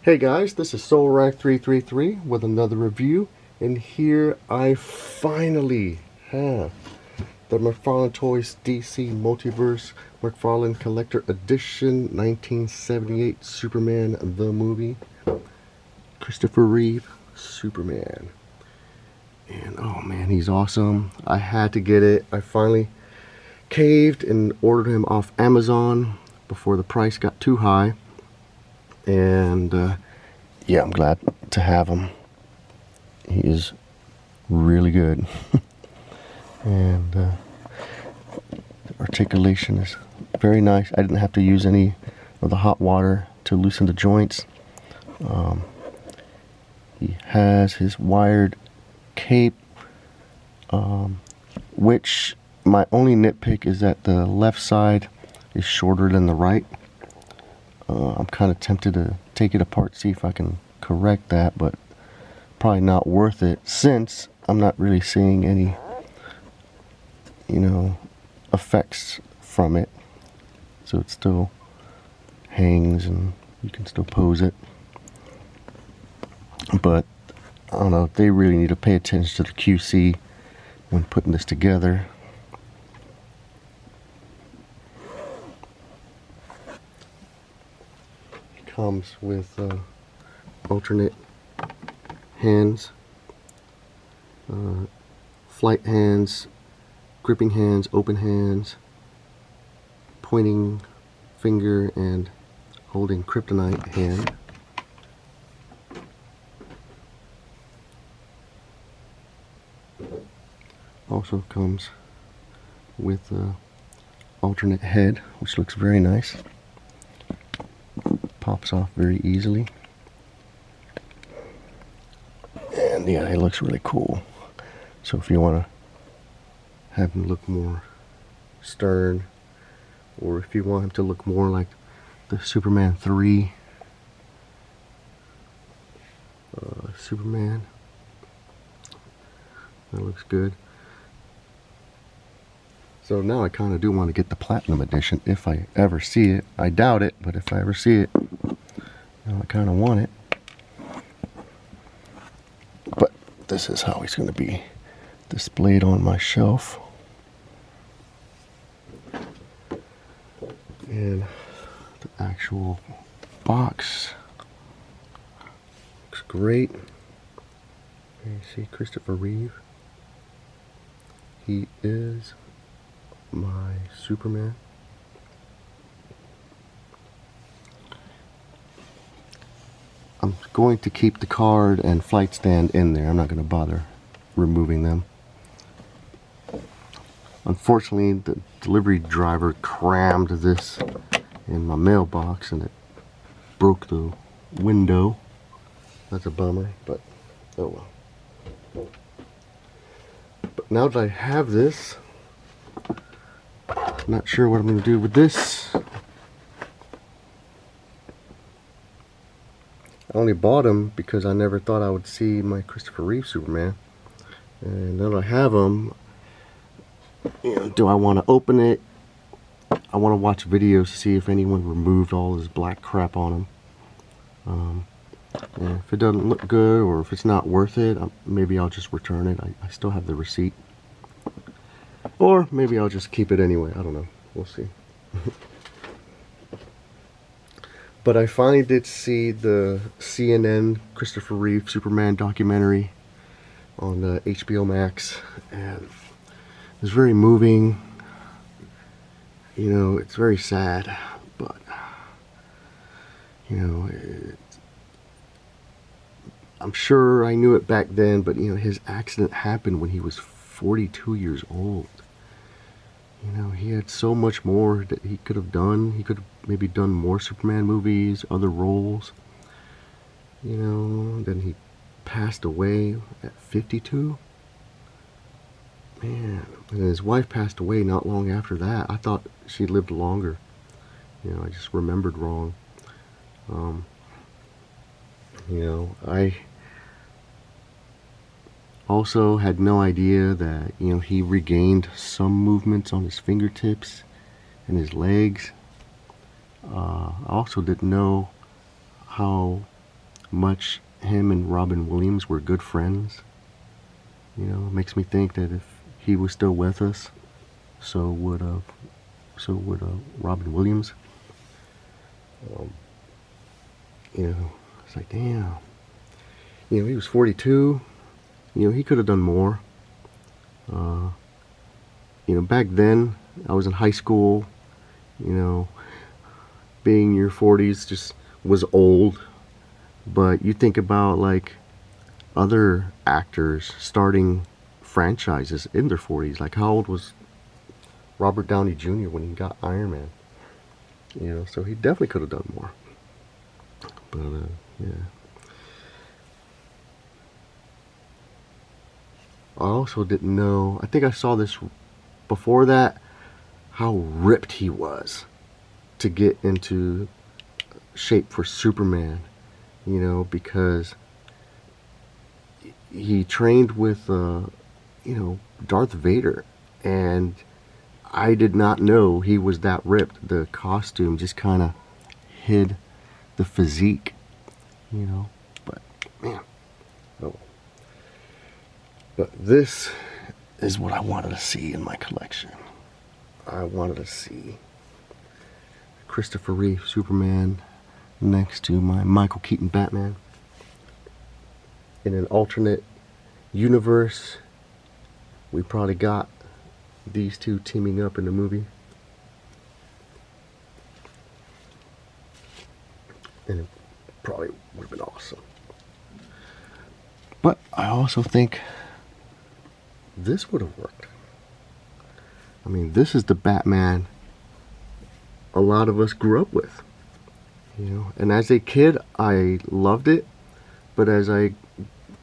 Hey guys, this is SoulRack333 with another review, and here I finally have the McFarlane Toys DC Multiverse McFarlane Collector Edition 1978 Superman the Movie. Christopher Reeve, Superman. And oh man, he's awesome. I had to get it. I finally caved and ordered him off Amazon before the price got too high. And yeah, I'm glad to have him. He is really good. And the articulation is very nice. I didn't have to use any of the hot water to loosen the joints. He has his wired cape, which my only nitpick is that the left side is shorter than the right. I'm kind of tempted to take it apart, see if I can correct that, but probably not worth it since I'm not really seeing any, effects from it. So it still hangs and you can still pose it. But I don't know, they really need to pay attention to the QC when putting this together. Comes with alternate hands, flight hands, gripping hands, open hands, pointing finger, and holding kryptonite hand. Also comes with alternate head, which looks very nice. Pops off very easily, and yeah, it looks really cool. So if you want to have him look more stern, or if you want him to look more like the Superman 3 Superman, that looks good. So now I kind of do want to get the Platinum Edition if I ever see it. I doubt it, but if I ever see it, I kind of want it. But this is how he's going to be displayed on my shelf. And the actual box looks great. There you see Christopher Reeve. He is my Superman. I'm going to keep the card and flight stand in there. I'm not going to bother removing them. Unfortunately, the delivery driver crammed this in my mailbox and it broke the window. That's a bummer, but oh well. But now that I have this, I'm not sure what I'm going to do with this. I only bought him because I never thought I would see my Christopher Reeve Superman. And now that I have him, do I want to open it? I want to watch videos to see if anyone removed all this black crap on him. And if it doesn't look good or if it's not worth it, maybe I'll just return it. I still have the receipt. Or maybe I'll just keep it anyway. I don't know. We'll see. But I finally did see the CNN Christopher Reeve Superman documentary on HBO Max. And it was very moving. It's very sad. But, I'm sure I knew it back then. But, his accident happened when he was 42 years old. He had so much more that he could have done. He could have maybe done more Superman movies, other roles. Then he passed away at 52. Man, and his wife passed away not long after that. I thought she lived longer. I just remembered wrong. I also had no idea that, he regained some movements on his fingertips and his legs. I also didn't know how much him and Robin Williams were good friends. You know, it makes me think that if he was still with us, so would Robin Williams. You know, it's like, damn. You know, he was 42. You know, he could have done more. You know, back then, I was in high school. You know, being in your 40s just was old. But you think about, like, other actors starting franchises in their 40s. Like, how old was Robert Downey Jr. when he got Iron Man? You know, so he definitely could have done more. But, yeah. I also didn't know, I think I saw this before that, how ripped he was to get into shape for Superman. You know, because he trained with, you know, Darth Vader. And I did not know he was that ripped. The costume just kind of hid the physique, you know. But, man. Oh. But this is what I wanted to see in my collection. I wanted to see Christopher Reeve Superman next to my Michael Keaton Batman. In an alternate universe, we probably got these two teaming up in the movie. And it probably would have been awesome. But I also think this would have worked. I mean, this is the Batman a lot of us grew up with. You know, and as a kid, I loved it. But as I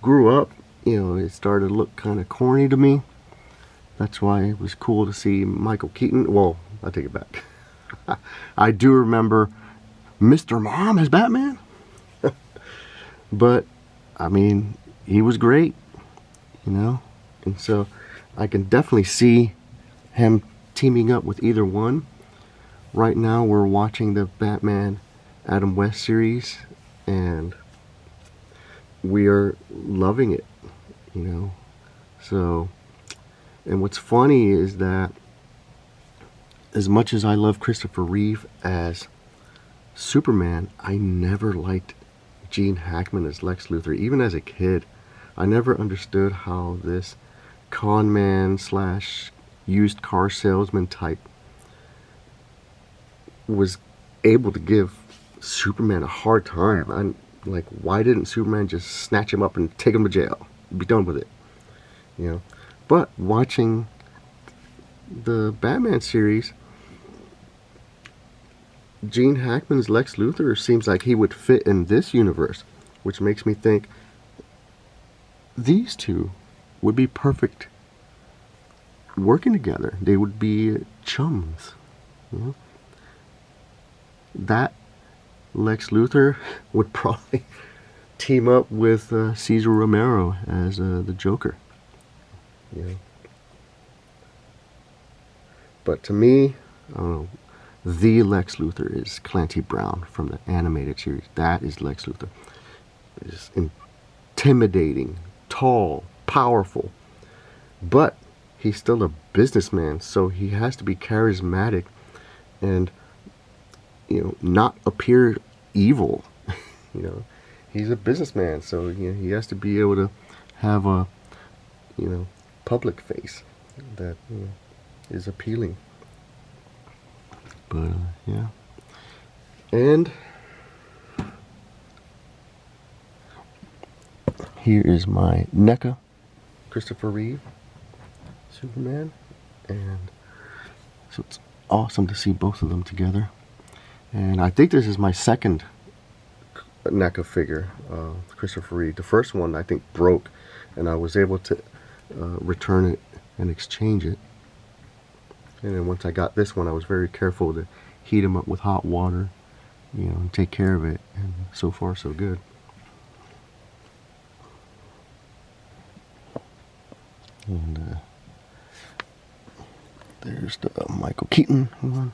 grew up, you know, it started to look kind of corny to me. That's why it was cool to see Michael Keaton. Well, I take it back. I do remember Mr. Mom as Batman. But, I mean, he was great, you know. And so I can definitely see him teaming up with either one. Right now we're watching the Batman Adam West series, and we are loving it, you know. So, and what's funny is that as much as I love Christopher Reeve as Superman, I never liked Gene Hackman as Lex Luthor. Even as a kid, I never understood how this con man slash used car salesman type was able to give Superman a hard time. I'm like, why didn't Superman just snatch him up and take him to jail? Be done with it, you know. But watching the Batman series, Gene Hackman's Lex Luthor seems like he would fit in this universe, which makes me think these two would be perfect working together. They would be chums, you know. That Lex Luthor would probably team up with Cesar Romero as the Joker. You know. But to me, I don't know, the Lex Luthor is Clancy Brown from the animated series. That is Lex Luthor. It's intimidating, tall, powerful, but he's still a businessman, so he has to be charismatic and, you know, not appear evil. You know, he's a businessman, so, you know, he has to be able to have a, you know, public face that, you know, is appealing. But yeah, and here is my NECA Christopher Reeve Superman, and so it's awesome to see both of them together. And I think this is my second NECA figure, Christopher Reeve. The first one I think broke, and I was able to return it and exchange it. And then once I got this one, I was very careful to heat him up with hot water, you know, and take care of it. And so far, so good. And there's the Michael Keaton one.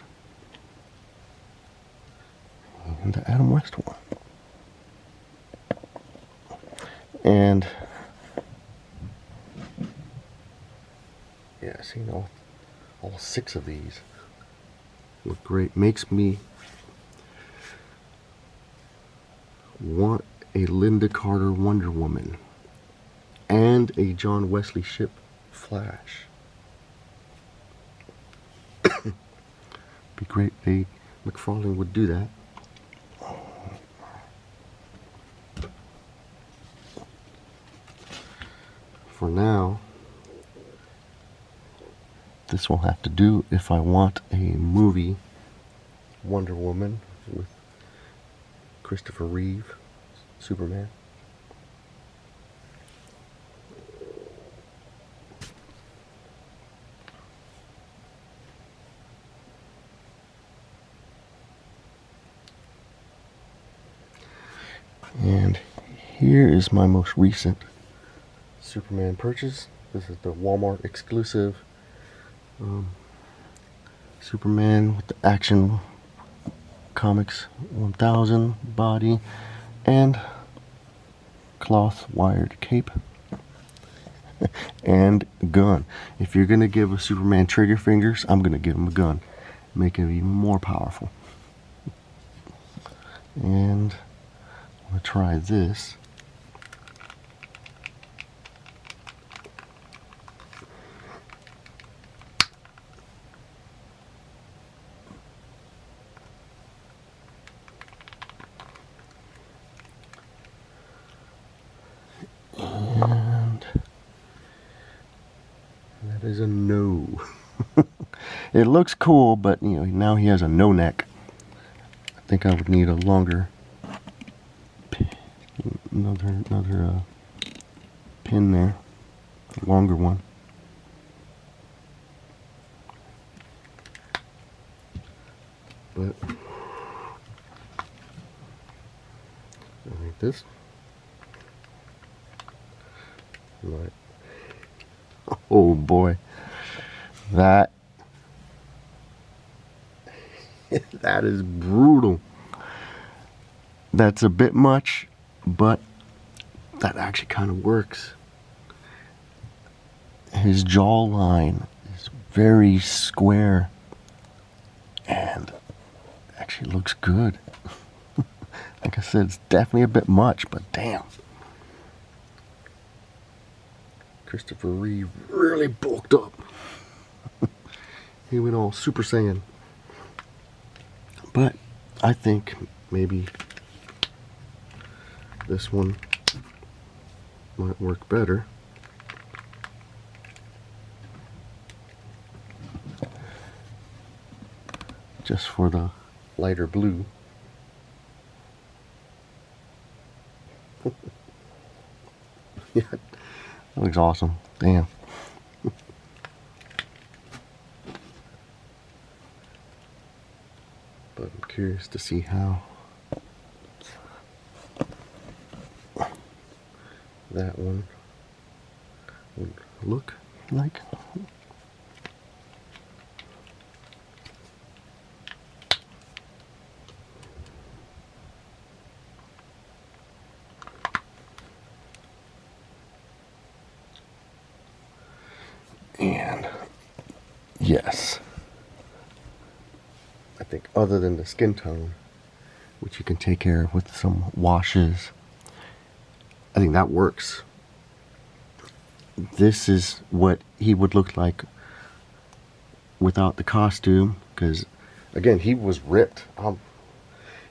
And the Adam West one. And yeah, seeing all 6 of these look great. Makes me want a Linda Carter Wonder Woman and a John Wesley Shipp Flash. Be great if McFarlane would do that. For now, this will have to do if I want a movie Wonder Woman with Christopher Reeve, Superman. And here is my most recent Superman purchase. This is the Walmart exclusive Superman with the Action Comics 1000 body and cloth wired cape and gun. If you're gonna give a Superman trigger fingers, I'm gonna give him a gun, make him even more powerful. And I'm gonna try this. And that is a no. It looks cool, but you know, now he has a no neck. I think I would need a longer another pin there, a longer one. But I think this might. Oh boy, that that is brutal. That's a bit much, but that actually kind of works. His jawline is very square and actually looks good. Like I said, it's definitely a bit much, but damn. Christopher Reeve really bulked up. He went all Super Saiyan. But I think maybe this one might work better. Just for the lighter blue. Yeah, that looks awesome. Damn. But I'm curious to see how that one would look like. And yes, I think other than the skin tone, which you can take care of with some washes, I think that works. This is what he would look like without the costume, because again, he was ripped.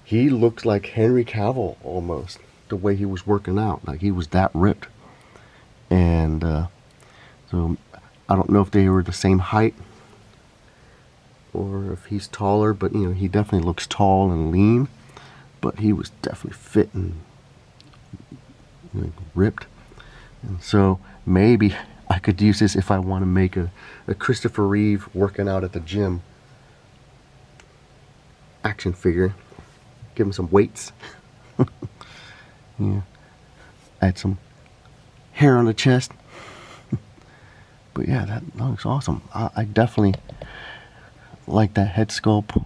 He looked like Henry Cavill almost, the way he was working out. Like he was that ripped. And so I don't know if they were the same height or if he's taller, but you know, he definitely looks tall and lean, but he was definitely fit and like, ripped. And so maybe I could use this if I want to make a Christopher Reeve working out at the gym action figure. Give him some weights. Yeah. Add some hair on the chest. But yeah, that looks awesome. I definitely like that head sculpt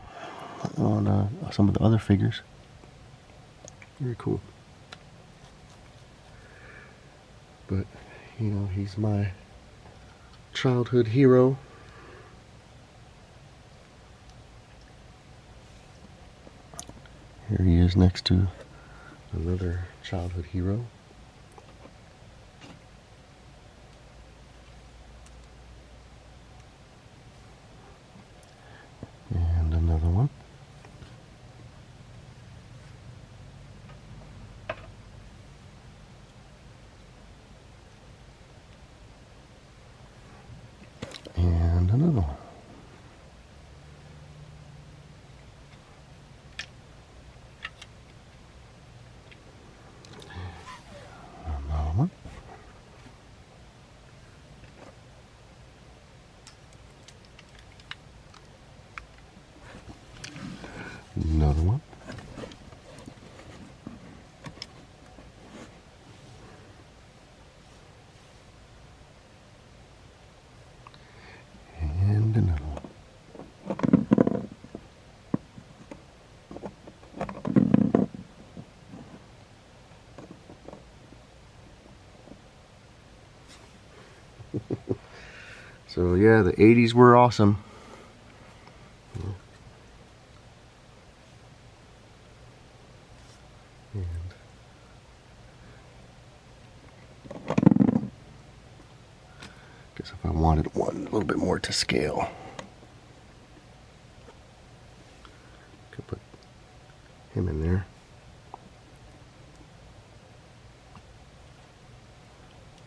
on some of the other figures. Very cool. but you know, he's my childhood hero. Here he is next to another childhood hero. And another one. And another one. Another one. Another one. And another one. So yeah, the 80s were awesome. And guess if I wanted one a little bit more to scale, could put him in there.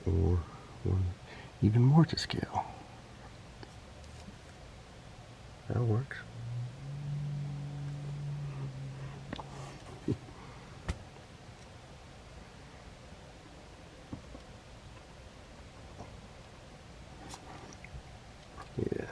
Or one even more to scale. That works. Yeah.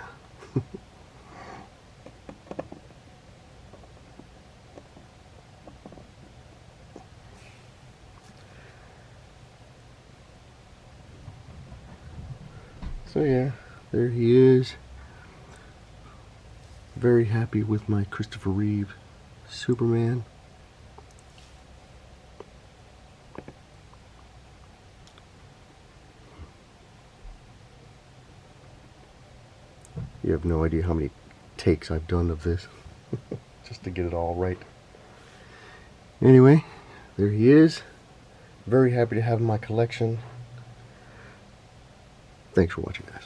So yeah, there he is. Very happy with my Christopher Reeve Superman. You have no idea how many takes I've done of this just to get it all right. Anyway, there he is. Very happy to have him in my collection. Thanks for watching, guys.